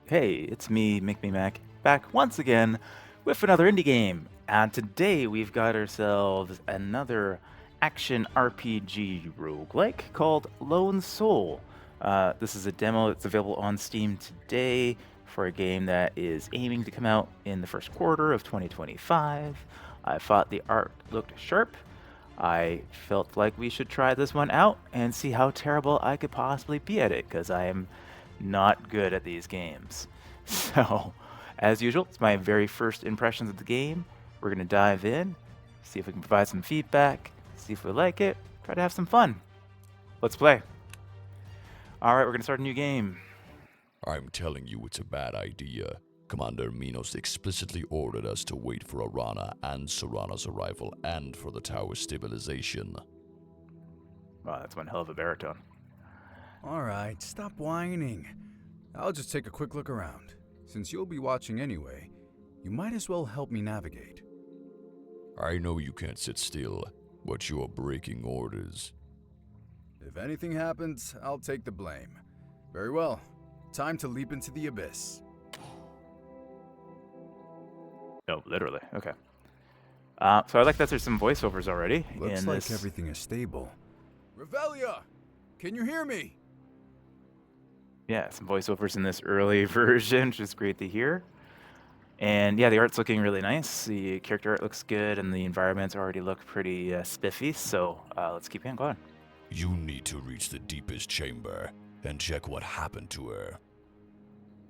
Hey, it's me, Make Me Mac, back once again with another indie game. And today we've got ourselves another action RPG roguelike called Lone Soul. This is a demo that's available on Steam today for a game that is aiming to come out in the first quarter of 2025. I thought the art looked sharp. I felt like we should try this one out and see how terrible I could possibly be at it, because I am not good at these games. So, as usual, it's my very first impressions of the game. We're going to dive in, see if we can provide some feedback, see if we like it, try to have some fun. Let's play. Alright, we're going to start a new game. I'm telling you it's a bad idea. Commander Minos explicitly ordered us to wait for Arana and Serana's arrival and for the tower stabilization. Wow, that's one hell of a baritone. Alright, stop whining. I'll just take a quick look around. Since you'll be watching anyway, you might as well help me navigate. I know you can't sit still, but you're breaking orders. If anything happens, I'll take the blame. Very well. Time to leap into the abyss. No, literally. Okay. So I like that there's some voiceovers already. Looks in like this. everything is stable. Revelia! Can you hear me? Yeah, some voiceovers in this early version, which is great to hear. And yeah, the art's looking really nice. The character art looks good, and the environments already look pretty spiffy. So let's keep on going. You need to reach the deepest chamber and check what happened to her.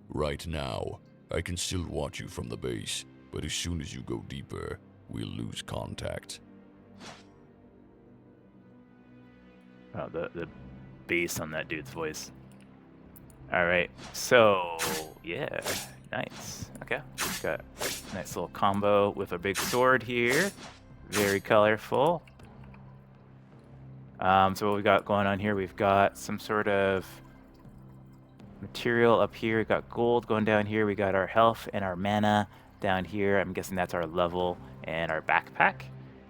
Right now, I can still watch you from the base, but as soon as you go deeper, we'll lose contact. Oh, the bass on that dude's voice. All right, so yeah, nice. Okay, we've got a nice little combo with a big sword here. Very colorful. So what we got going on here, we've got some sort of material up here. We've got gold going down here. We got our health and our mana down here. I'm guessing that's our level and our backpack.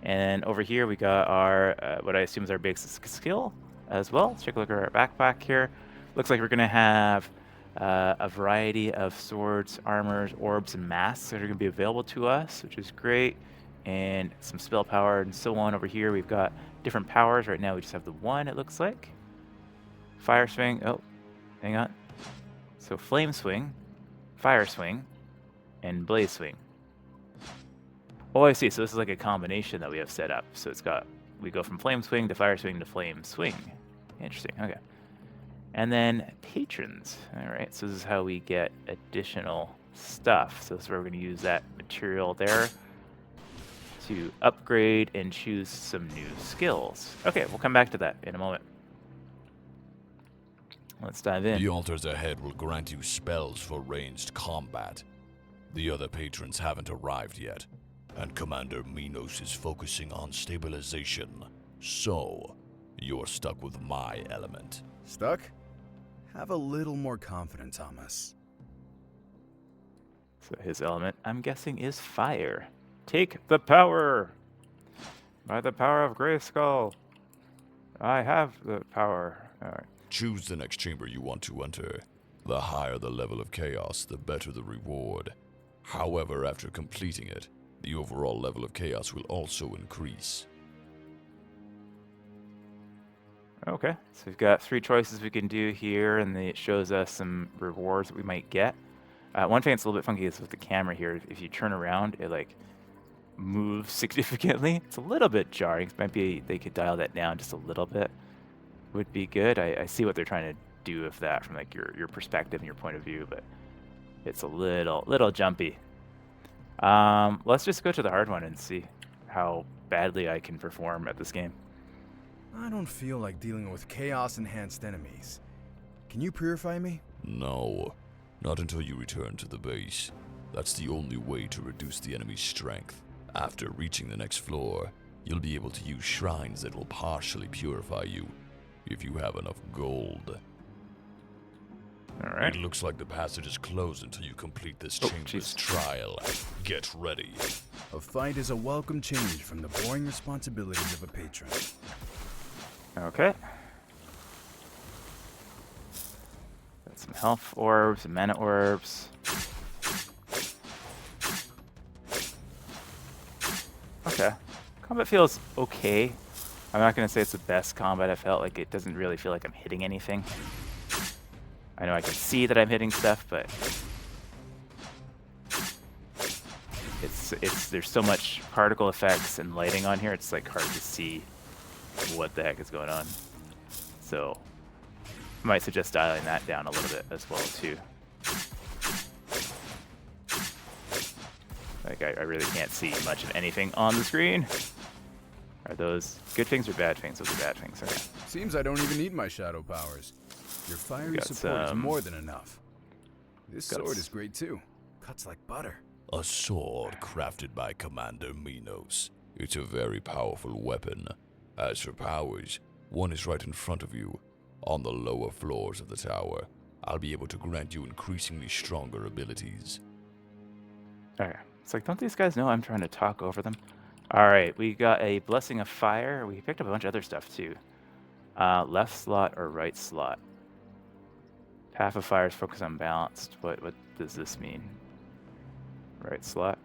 And over here we got our, what I assume is our big skill as well. Let's take a look at our backpack here. Looks like we're going to have a variety of swords, armors, orbs, and masks that are going to be available to us, which is great. And some spell power and so on. Over here we've got different powers. Right now we just have the one, it looks like. Fire swing. Oh, hang on. So flame swing, fire swing, and blaze swing. Oh, I see. So this is like a combination that we have set up. So it's got, we go from flame swing to fire swing to flame swing. Interesting. Okay. And then patrons. All right. So this is how we get additional stuff. So this is where we're going to use that material there to upgrade and choose some new skills. Okay, we'll come back to that in a moment. Let's dive in. The altars ahead will grant you spells for ranged combat. The other patrons haven't arrived yet, and Commander Minos is focusing on stabilization. So, you're stuck with my element. Stuck? Have a little more confidence, Thomas. So his element, I'm guessing, is fire. Take the power! By the power of Grayskull. I have the power. All right. Choose the next chamber you want to enter. The higher the level of chaos, the better the reward. However, after completing it, the overall level of chaos will also increase. Okay, so we've got 3 choices we can do here, and it shows us some rewards that we might get. One thing that's a little bit funky is with the camera here. If you turn around, it like moves significantly. It's a little bit jarring. Maybe they could dial that down just a little bit. Would be good. I see what they're trying to do with that from like your perspective and your point of view, but it's a little jumpy. Let's just go to the hard one and see how badly I can perform at this game. I don't feel like dealing with chaos-enhanced enemies. Can you purify me? No, not until you return to the base. That's the only way to reduce the enemy's strength. After reaching the next floor, you'll be able to use shrines that will partially purify you, if you have enough gold. Alright. It looks like the passage is closed until you complete this chamber's trial. Get ready. A fight is a welcome change from the boring responsibilities of a patron. Okay. Got some health orbs, some mana orbs. Okay. Combat feels okay. I'm not going to say it's the best combat I felt. Like, it doesn't really feel like I'm hitting anything. I know I can see that I'm hitting stuff, but there's so much particle effects and lighting on here, it's like hard to see what the heck is going on. So I might suggest dialing that down a little bit as well too. Like I really can't see much of anything on the screen. Are those good things or bad things? Those are bad things. Okay. Seems I don't even need my shadow powers. Your fiery support is more than enough. This sword is great too. Cuts like butter. A sword crafted by Commander Minos. It's a very powerful weapon. As for powers, one is right in front of you, on the lower floors of the tower. I'll be able to grant you increasingly stronger abilities. Okay. It's like, don't these guys know I'm trying to talk over them? Alright, we got a Blessing of Fire. We picked up a bunch of other stuff too. Left slot or right slot? Path of Fire is focused on balanced. What does this mean? Right slot?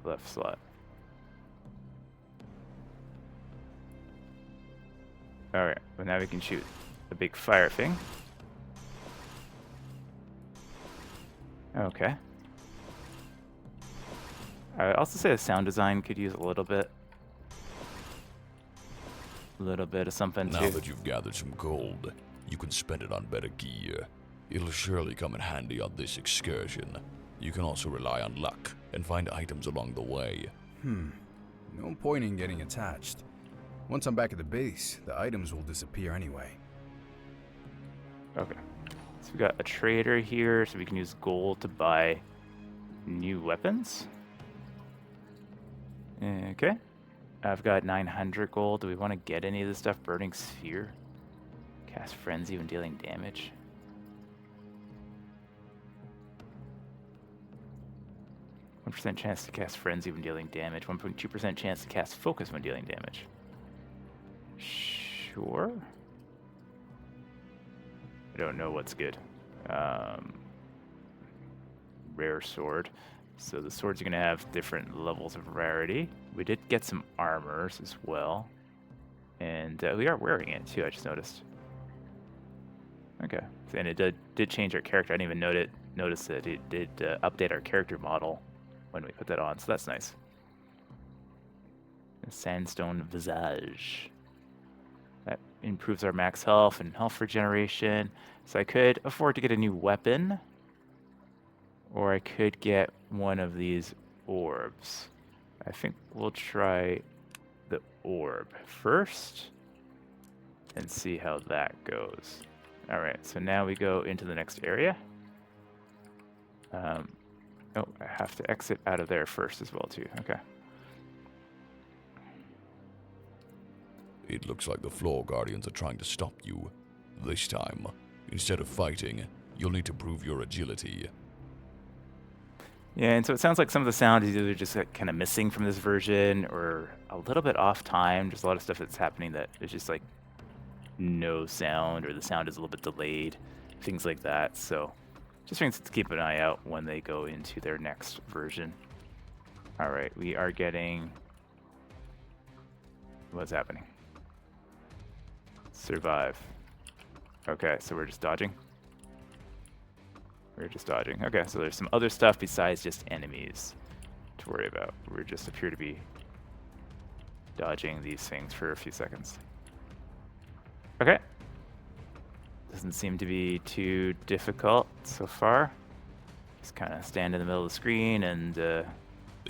Left slot. Alright, well now we can shoot a big fire thing. Okay. I also say the sound design could use a little bit of something too. Now that you've gathered some gold, you can spend it on better gear. It'll surely come in handy on this excursion. You can also rely on luck and find items along the way. No point in getting attached. Once I'm back at the base, the items will disappear anyway. Okay. So we got a trader here, so we can use gold to buy new weapons. Okay. I've got 900 gold. Do we want to get any of this stuff? Burning Sphere. Cast Frenzy when dealing damage. % chance to cast Frenzy when dealing damage. 1.2% chance to cast Focus when dealing damage. Sure. I don't know what's good. Rare sword. So the swords are going to have different levels of rarity. We did get some armors as well. And we are wearing it too, I just noticed. Okay. And it did change our character. I didn't even notice that it did update our character model when we put that on, so that's nice. A Sandstone Visage. That improves our max health and health regeneration. So I could afford to get a new weapon, or I could get one of these orbs. I think we'll try the orb first and see how that goes. Alright, so now we go into the next area. Oh, I have to exit out of there first as well too. Okay. It looks like the Floor Guardians are trying to stop you. This time, instead of fighting, you'll need to prove your agility. Yeah, and so it sounds like some of the sound is either just like kind of missing from this version or a little bit off time. There's a lot of stuff that's happening that is just like no sound, or the sound is a little bit delayed, things like that. So just things to keep an eye out when they go into their next version. All right, we are getting... What's happening? Survive. Okay, so we're just dodging. We're just dodging. Okay, so there's some other stuff besides just enemies to worry about. We just appear to be dodging these things for a few seconds. Okay. Doesn't seem to be too difficult so far. Just kind of stand in the middle of the screen and... The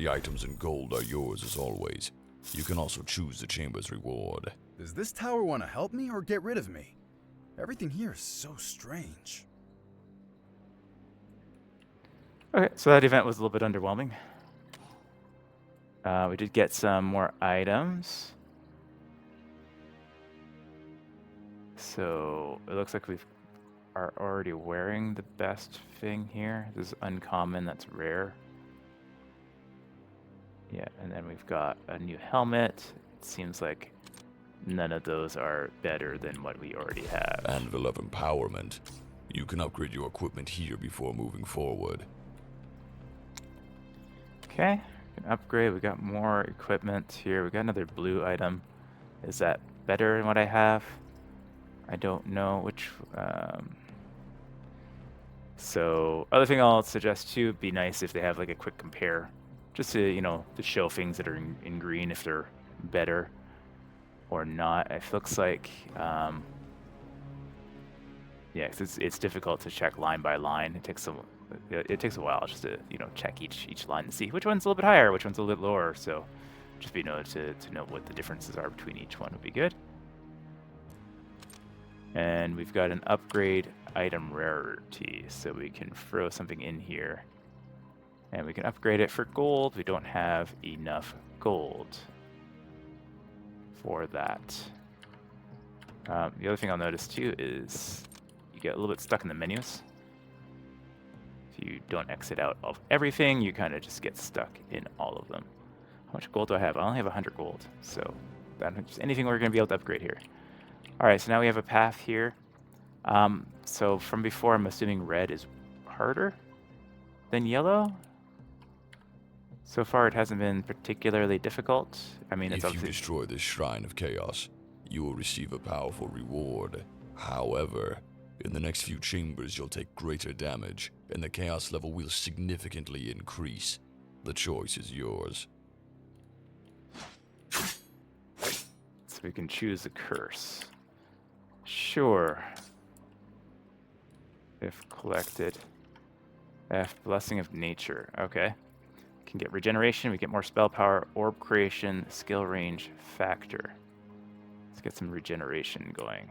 items and gold are yours as always. You can also choose the chamber's reward. Does this tower want to help me or get rid of me? Everything here is so strange. Okay, so that event was a little bit underwhelming. We did get some more items. So it looks like we are already wearing the best thing here. This is uncommon, that's rare. Yeah, and then we've got a new helmet. It seems like none of those are better than what we already have. Anvil of Empowerment. You can upgrade your equipment here before moving forward. Okay, can upgrade. We got more equipment here. We got another blue item. Is that better than what I have? I don't know which. So other thing I'll suggest too, be nice if they have like a quick compare, just to to show things that are in green if they're better or not. It looks like yeah, 'cause it's difficult to check line by line. It takes a while just to check each line and see which one's a little bit higher, which one's a little lower. So just be to know what the differences are between each one would be good. And we've got an upgrade item rarity, so we can throw something in here. And we can upgrade it for gold. We don't have enough gold for that. The other thing I'll notice too is you get a little bit stuck in the menus. If you don't exit out of everything, you kind of just get stuck in all of them. How much gold do I have? I only have 100 gold, so that's just anything we're going to be able to upgrade here. All right, so now we have a path here. So from before, I'm assuming red is harder than yellow. So far, it hasn't been particularly difficult. I mean, it's If you obviously... destroy this Shrine of Chaos, you will receive a powerful reward. However, in the next few chambers, you'll take greater damage, and the Chaos level will significantly increase. The choice is yours. So we can choose a curse. Sure. If collected. F, Blessing of Nature. Okay. Can get regeneration, we get more spell power, orb creation, skill range, factor. Let's get some regeneration going.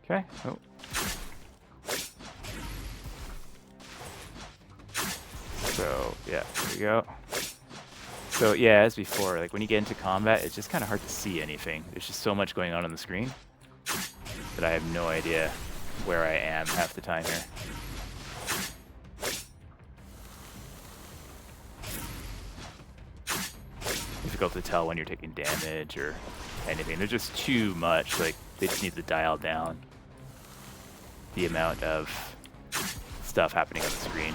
Okay. Oh. So, yeah, there we go. So, yeah, as before, like when you get into combat, it's just kind of hard to see anything. There's just so much going on the screen that I have no idea where I am half the time here. Difficult to tell when you're taking damage or anything. There's just too much. Like, they just need to dial down the amount of stuff happening on the screen.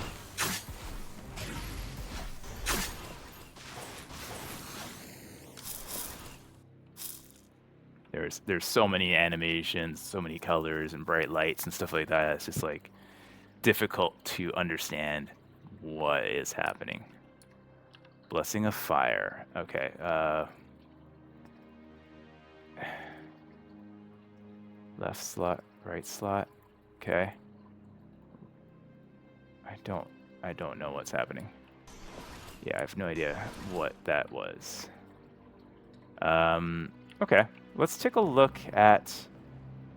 There's so many animations, so many colors and bright lights and stuff like that. It's just like difficult to understand what is happening. Blessing of Fire. Okay. Left slot, right slot. Okay. I don't know what's happening. Yeah, I have no idea what that was. Okay. Let's take a look at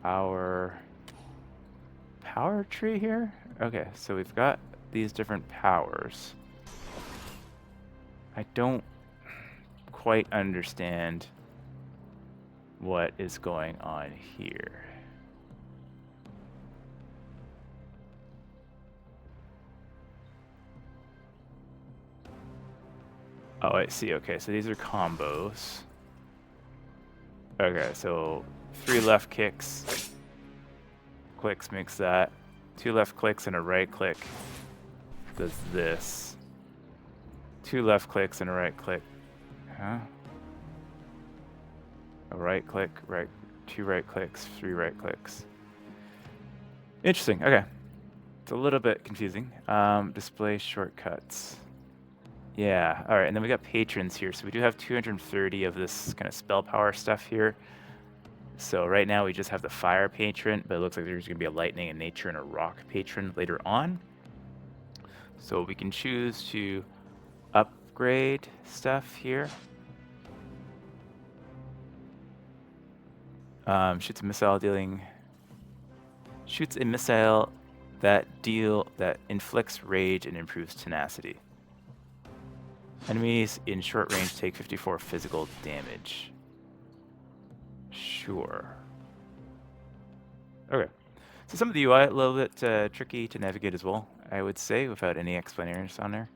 our power tree here. Okay, so we've got these different powers. I don't quite understand what is going on here. Oh, I see. Okay, so these are combos. Okay, so 3 left kicks. Clicks makes that. 2 left clicks and a right click does this. 2 left clicks and a right click. Huh? A right click, right, 2 right clicks, 3 right clicks. Interesting. Okay. It's a little bit confusing. Display shortcuts. Yeah, all right, and then we got patrons here. So we do have 230 of this kind of spell power stuff here. So right now we just have the fire patron, but it looks like there's gonna be a lightning, a nature, and a rock patron later on. So we can choose to upgrade stuff here. Shoots a missile that inflicts rage and improves tenacity. Enemies in short range take 54 physical damage. Sure. Okay. So some of the UI a little bit tricky to navigate as well, I would say, without any explanations on there.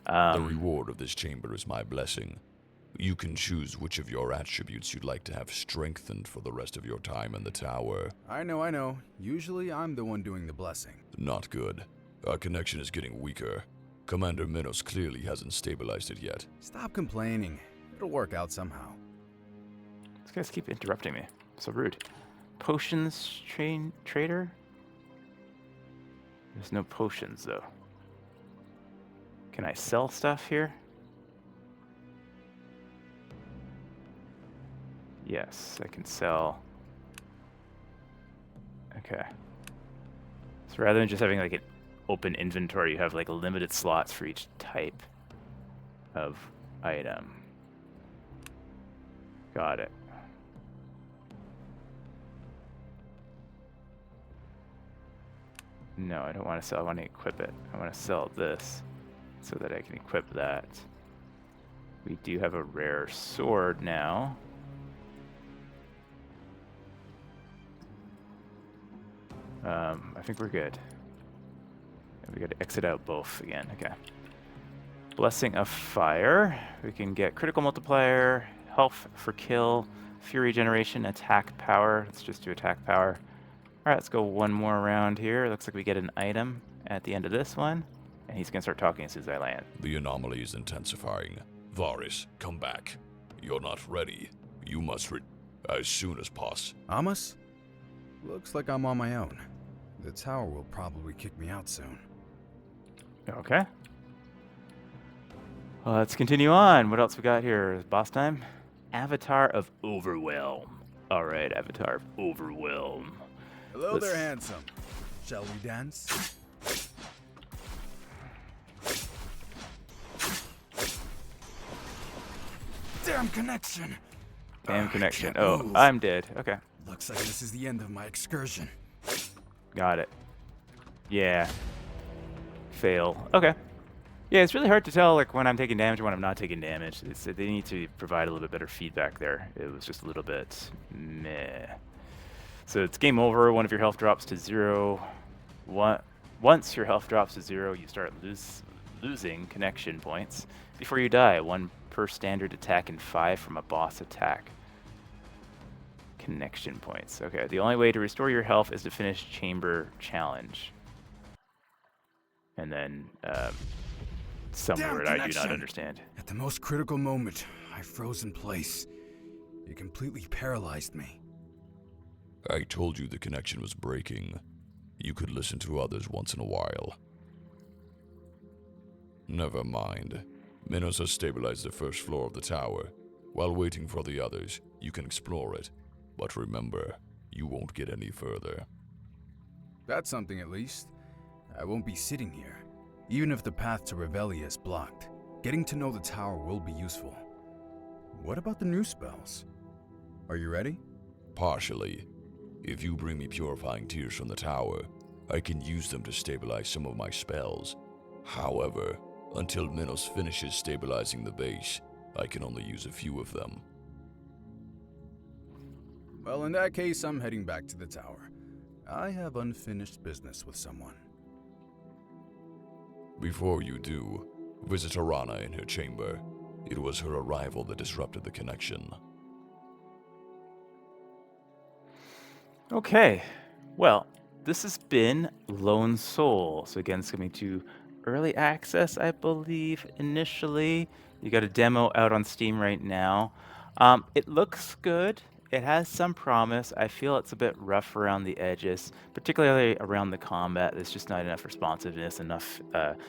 The reward of this chamber is my blessing. You can choose which of your attributes you'd like to have strengthened for the rest of your time in the tower. I know. Usually I'm the one doing the blessing. Not good. Our connection is getting weaker. Commander Minos clearly hasn't stabilized it yet. Stop complaining. It'll work out somehow. These guys keep interrupting me. So rude. Potions trader? There's no potions, though. Can I sell stuff here? Yes, I can sell. Okay. So rather than just having like an open inventory, you have like limited slots for each type of item. Got it. No, I don't want to sell. I want to equip it. I want to sell this so that I can equip that. We do have a rare sword now. I think we're good. We got to exit out both again. Okay. Blessing of Fire. We can get critical multiplier, health for kill, fury generation, attack power. Let's just do attack power. All right, let's go one more round here. Looks like we get an item at the end of this one, and he's gonna start talking as soon as I land. The anomaly is intensifying. Varys, come back. You're not ready. You must as soon as possible. Amos? Looks like I'm on my own. The tower will probably kick me out soon. Okay. Well, let's continue on. What else we got here? Boss time? Avatar of Overwhelm. All right, Avatar of Overwhelm. Hello there, handsome. Shall we dance? Damn connection! Damn connection. Can't Oh, move. I'm dead. Okay. Looks like this is the end of my excursion. Got it. Yeah. Fail. Okay. Yeah, it's really hard to tell like when I'm taking damage and when I'm not taking damage. They need to provide a little bit better feedback there. It was just a little bit meh. So it's game over. One of your health drops to 0. Once your health drops to 0, you start losing connection points before you die. 1 per standard attack and 5 from a boss attack. Connection points. Okay, the only way to restore your health is to finish chamber challenge. And then some Damn word I do not connection. understand. At the most critical moment, I froze in place. It completely paralyzed me. I told you the connection was breaking. You could listen to others once in a while. Never mind. Minos has stabilized the first floor of the tower. While waiting for the others, you can explore it. But remember, you won't get any further. That's something at least. I won't be sitting here. Even if the path to Revelia is blocked, getting to know the tower will be useful. What about the new spells? Are you ready? Partially. If you bring me purifying tears from the tower, I can use them to stabilize some of my spells. However, until Minos finishes stabilizing the base, I can only use a few of them. Well, in that case, I'm heading back to the tower. I have unfinished business with someone. Before you do, visit Arana in her chamber. It was her arrival that disrupted the connection. Okay, well, this has been Lone Soul. So again, it's coming to early access, I believe, initially. You got a demo out on Steam right now. It looks good. It has some promise. I feel it's a bit rough around the edges, particularly around the combat. There's just not enough responsiveness, enough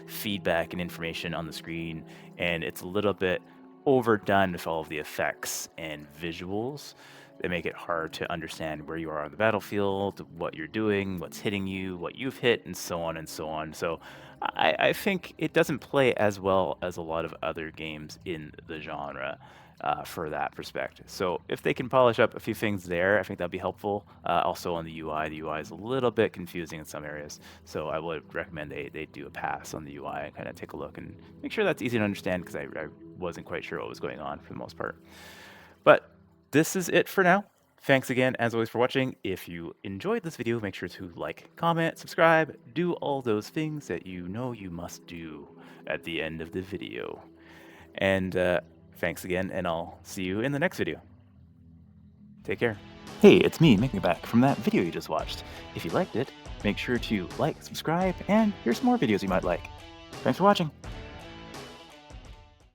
feedback and information on the screen, and it's a little bit overdone with all of the effects and visuals. They make it hard to understand where you are on the battlefield, what you're doing, what's hitting you, what you've hit, and so on and so on. So I think it doesn't play as well as a lot of other games in the genre. For that perspective. So if they can polish up a few things there, I think that'd be helpful. Also on the UI is a little bit confusing in some areas. So I would recommend they do a pass on the UI and kind of take a look and make sure that's easy to understand, because I wasn't quite sure what was going on for the most part. But this is it for now. Thanks again, as always, for watching. If you enjoyed this video, make sure to like, comment, subscribe, do all those things that you know you must do at the end of the video. And Thanks again, and I'll see you in the next video. Take care. Hey, it's me, MakeMeBack, from that video you just watched. If you liked it, make sure to like, subscribe, and here's some more videos you might like. Thanks for watching.